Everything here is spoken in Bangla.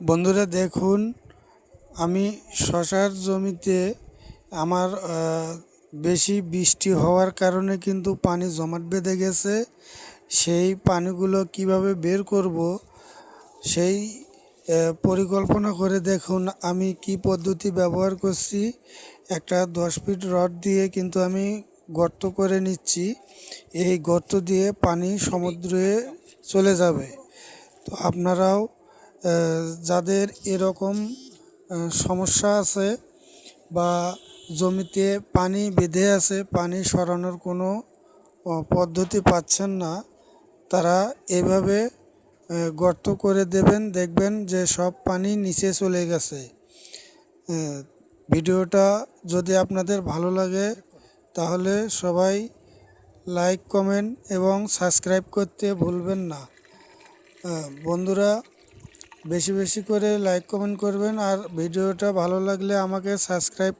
বন্ধুরা দেখুন, আমি শশার জমিতে আমার বেশি বৃষ্টি হওয়ার কারণে কিন্তু পানি জমাট বেঁধে গেছে। সেই পানিগুলো কিভাবে বের করব সেই পরিকল্পনা করে দেখুন আমি কি পদ্ধতি ব্যবহার করছি। একটা 10 ফিট রড দিয়ে কিন্তু আমি গর্ত করে নিচ্ছি। এই গর্ত দিয়ে পানি সমুদ্রে চলে যাবে। তো আপনারাও যাদের এরকম সমস্যা আছে বা জমিতে পানি বেঁধে আছে, পানি সরানোর কোনো পদ্ধতি পাচ্ছেন না, তারা এভাবে গর্ত করে দেবেন, দেখবেন যে সব পানি নিচে চলে গেছে। ভিডিওটা যদি আপনাদের ভালো লাগে তাহলে সবাই লাইক, কমেন্ট এবং সাবস্ক্রাইব করতে ভুলবেন না। বন্ধুরা বেশি বেশি করে লাইক কমেন্ট করবেন, আর ভিডিওটা ভালো লাগলে আমাকে সাবস্ক্রাইব